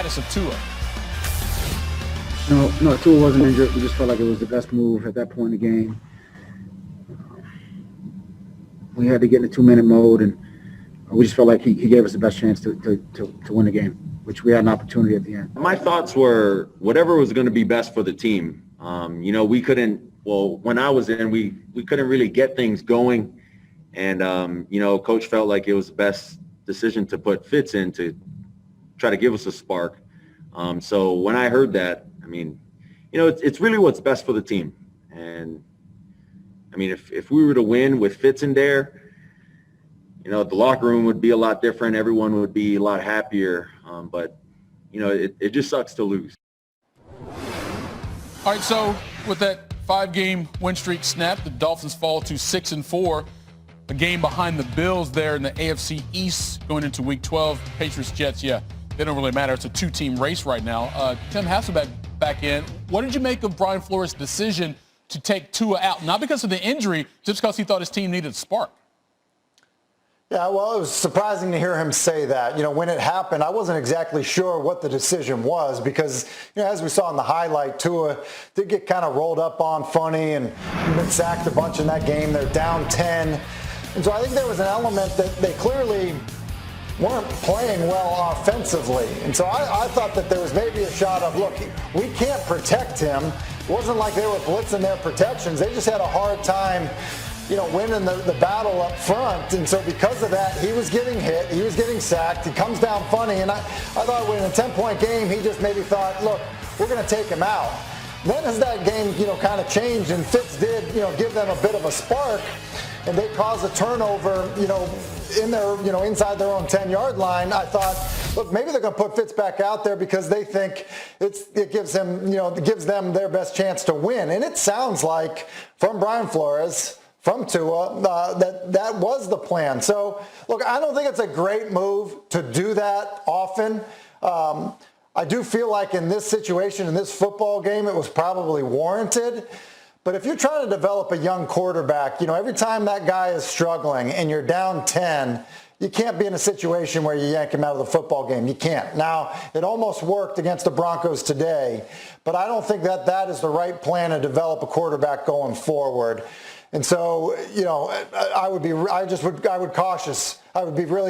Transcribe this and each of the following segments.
status of Tua? No, Tua wasn't injured. We just felt like it was the best move at that point in the game. We had to get in a 2-minute mode, and we just felt like he gave us the best chance to win the game, which we had an opportunity at the end. My thoughts were whatever was going to be best for the team. We couldn't, when I was in, we couldn't really get things going. And, Coach felt like it was the best decision to put Fitz in to try to give us a spark. So when I heard that, it's really what's best for the team. And, if we were to win with Fitz in there, the locker room would be a lot different. Everyone would be a lot happier. But it just sucks to lose. All right, so with that 5-game win streak snapped, the Dolphins fall to 6-4. A game behind the Bills there in the AFC East going into Week 12. Patriots, Jets, they don't really matter. It's a 2-team race right now. Tim Hasselbeck back in. What did you make of Brian Flores' decision to take Tua out? Not because of the injury, just because he thought his team needed a spark. Yeah, well, it was surprising to hear him say that. When it happened, I wasn't exactly sure what the decision was because, as we saw in the highlight, Tua did get kind of rolled up on funny and been sacked a bunch in that game. They're down 10. And so I think there was an element that they clearly weren't playing well offensively. And so I thought that there was maybe a shot of, look, we can't protect him. It wasn't like they were blitzing their protections. They just had a hard time winning the battle up front. And so because of that, he was getting hit. He was getting sacked. He comes down funny. And I thought in a 10-point game, he just maybe thought, look, we're going to take him out. Then as that game, kind of changed and Fitz did, give them a bit of a spark and they caused a turnover, in their, inside their own 10-yard line, I thought, look, maybe they're going to put Fitz back out there because they think it gives him, gives them their best chance to win. And it sounds like from Brian Flores, from Tua, that was the plan. So, look, I don't think it's a great move to do that often. I do feel like in this situation, in this football game, it was probably warranted. But if you're trying to develop a young quarterback, every time that guy is struggling and you're down 10, you can't be in a situation where you yank him out of the football game. You can't. Now, it almost worked against the Broncos today, but I don't think that is the right plan to develop a quarterback going forward. And so, I would be really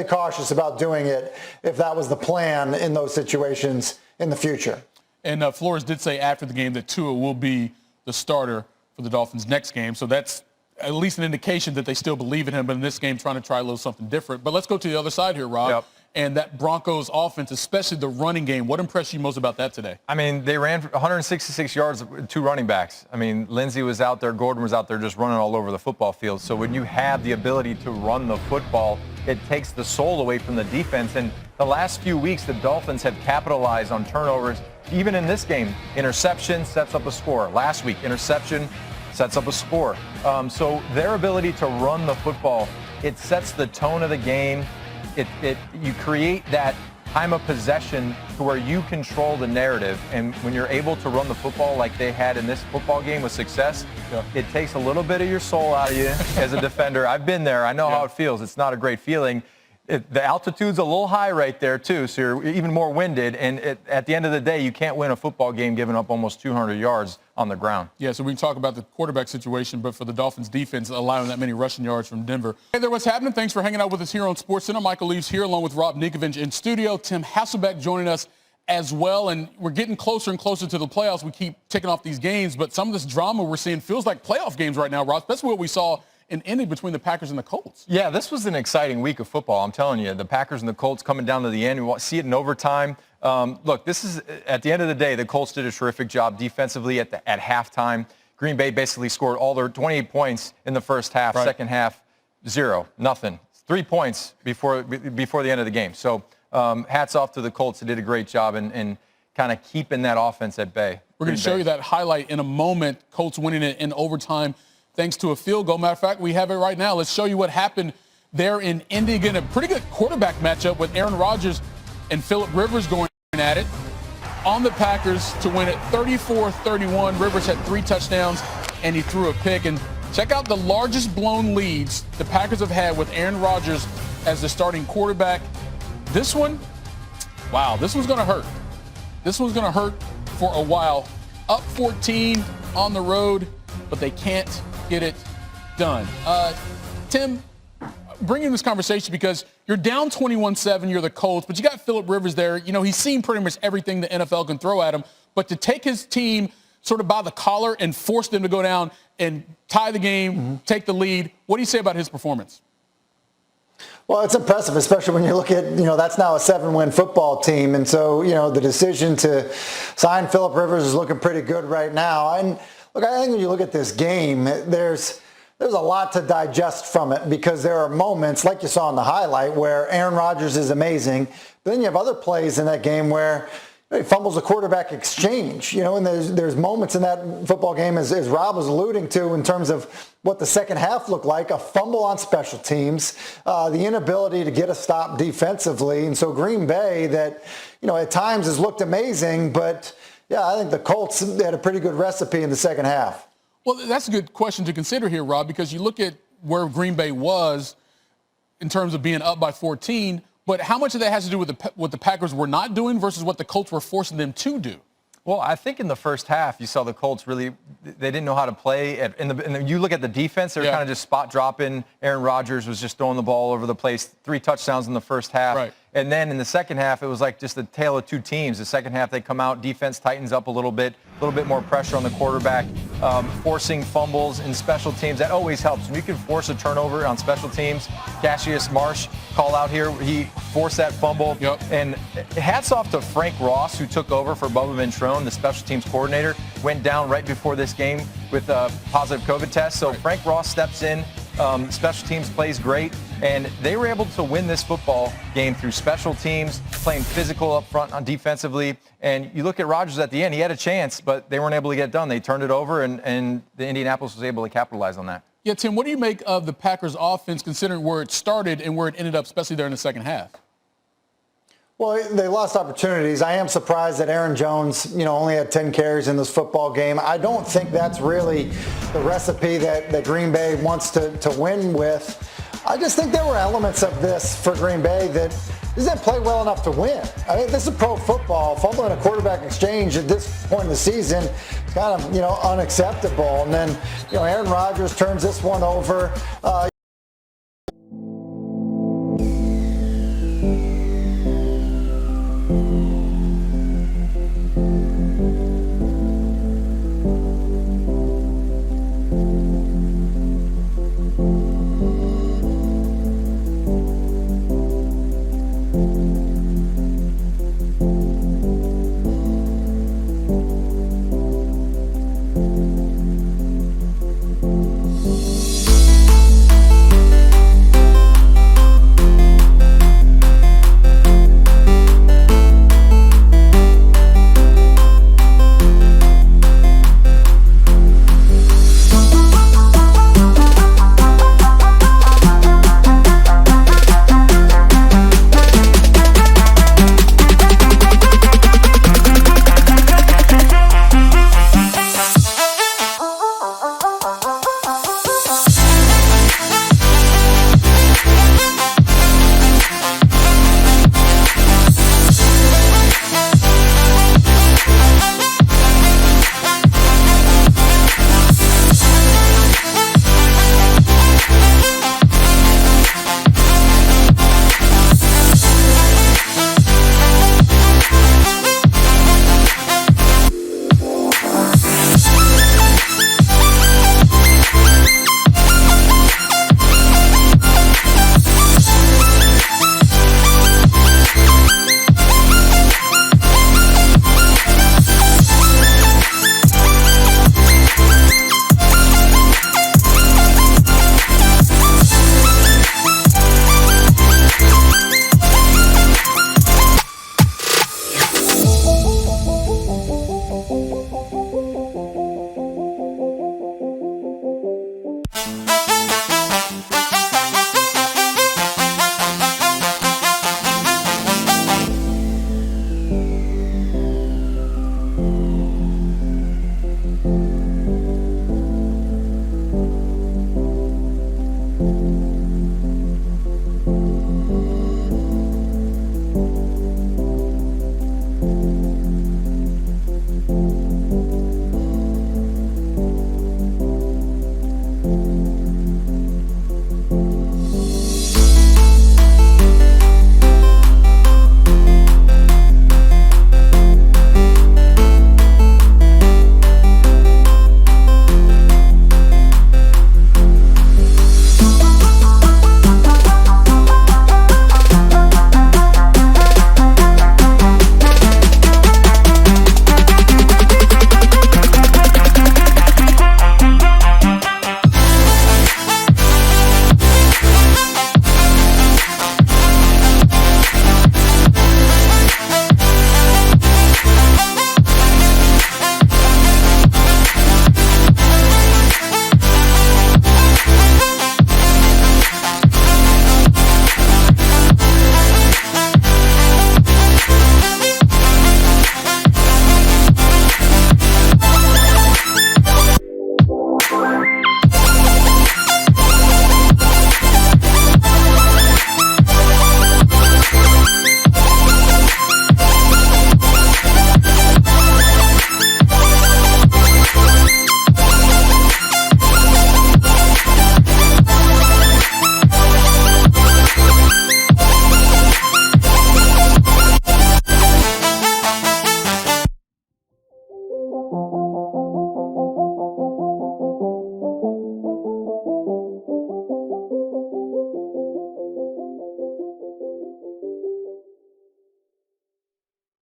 cautious about doing it if that was the plan in those situations in the future. And Flores did say after the game that Tua will be the starter for the Dolphins next game. So that's at least an indication that they still believe in him, but in this game trying to try a little something different. But let's go to the other side here, Rob. Yep. And that Broncos offense, especially the running game, what impressed you most about that today? They ran 166 yards with 2 running backs. Lindsey was out there, Gordon was out there just running all over the football field. So when you have the ability to run the football, it takes the soul away from the defense. And the last few weeks, the Dolphins have capitalized on turnovers. Even in this game, interception sets up a score. Last week, interception sets up a score. So their ability to run the football, it sets the tone of the game. You create that time of possession to where you control the narrative. And when you're able to run the football like they had in this football game with success, it takes a little bit of your soul out of you as a defender. I've been there. I know how it feels. It's not a great feeling. The altitude's a little high right there, too, so you're even more winded. And at the end of the day, you can't win a football game giving up almost 200 yards on the ground. Yeah, so we can talk about the quarterback situation, but for the Dolphins defense, allowing that many rushing yards from Denver. Hey there, what's happening? Thanks for hanging out with us here on SportsCenter. Michael Leaves here along with Rob Ninkovich in studio. Tim Hasselbeck joining us as well, and we're getting closer and closer to the playoffs. We keep ticking off these games, but some of this drama we're seeing feels like playoff games right now, Rob. That's what we saw in ending between the Packers and the Colts. Yeah, this was an exciting week of football. I'm telling you, the Packers and the Colts coming down to the end. We see it in overtime. Look, this is, at the end of the day, the Colts did a terrific job defensively at halftime. Green Bay basically scored all their 28 points in the first half. Right. Second half, 0, nothing. 3 points before the end of the game. So hats off to the Colts. They did a great job in kind of keeping that offense at bay. We're going to show you that highlight in a moment. Colts winning it in overtime thanks to a field goal. Matter of fact, we have it right now. Let's show you what happened there in Indy. Again, a pretty good quarterback matchup with Aaron Rodgers and Phillip Rivers going at it on the Packers to win it 34-31. Rivers had 3 touchdowns, and he threw a pick. And check out the largest blown leads the Packers have had with Aaron Rodgers as the starting quarterback. This one, wow, this one's going to hurt. This one's going to hurt for a while. Up 14 on the road, but they can't get it done. Tim, bring in this conversation because you're down 21-7, you're the Colts, but you got Phillip Rivers there. You know, he's seen pretty much everything the NFL can throw at him, but to take his team sort of by the collar and force them to go down and tie the game, take the lead, what do you say about his performance? Well, it's impressive, especially when you look at, that's now a 7-win football team. And so, the decision to sign Phillip Rivers is looking pretty good right now. And look, I think when you look at this game, there's a lot to digest from it because there are moments, like you saw in the highlight, where Aaron Rodgers is amazing. But then you have other plays in that game where he fumbles a quarterback exchange, and there's moments in that football game, as Rob was alluding to, in terms of what the second half looked like, a fumble on special teams, the inability to get a stop defensively. And so Green Bay that, at times has looked amazing, but yeah, I think the Colts had a pretty good recipe in the second half. Well, that's a good question to consider here, Rob, because you look at where Green Bay was in terms of being up by 14, but how much of that has to do with what the Packers were not doing versus what the Colts were forcing them to do? Well, I think in the first half, you saw the Colts really, they didn't know how to play. You look at the defense, they were kind of just spot dropping. Aaron Rodgers was just throwing the ball all over the place, 3 touchdowns in the first half. Right. And then in the second half, it was like just the tale of two teams. The second half, they come out, defense tightens up a little bit more pressure on the quarterback, forcing fumbles in special teams. That always helps. When you can force a turnover on special teams, Cassius Marsh, call out here, he forced that fumble. Yep. And hats off to Frank Ross, who took over for Bubba Ventrone, the special teams coordinator, went down right before this game with a positive COVID test. So Frank Ross steps in. Special teams plays great, and they were able to win this football game through special teams, playing physical up front on defensively. And you look at Rodgers at the end, he had a chance, but they weren't able to get it done. They turned it over, and the Indianapolis was able to capitalize on that. Yeah, Tim, what do you make of the Packers offense considering where it started and where it ended up, especially there in the second half? Well, they lost opportunities. I am surprised that Aaron Jones, only had 10 carries in this football game. I don't think that's really the recipe that Green Bay wants to win with. I just think there were elements of this for Green Bay that didn't play well enough to win. I mean, this is pro football. Fumbling a quarterback exchange at this point in the season is kind of, unacceptable. And then, Aaron Rodgers turns this one over.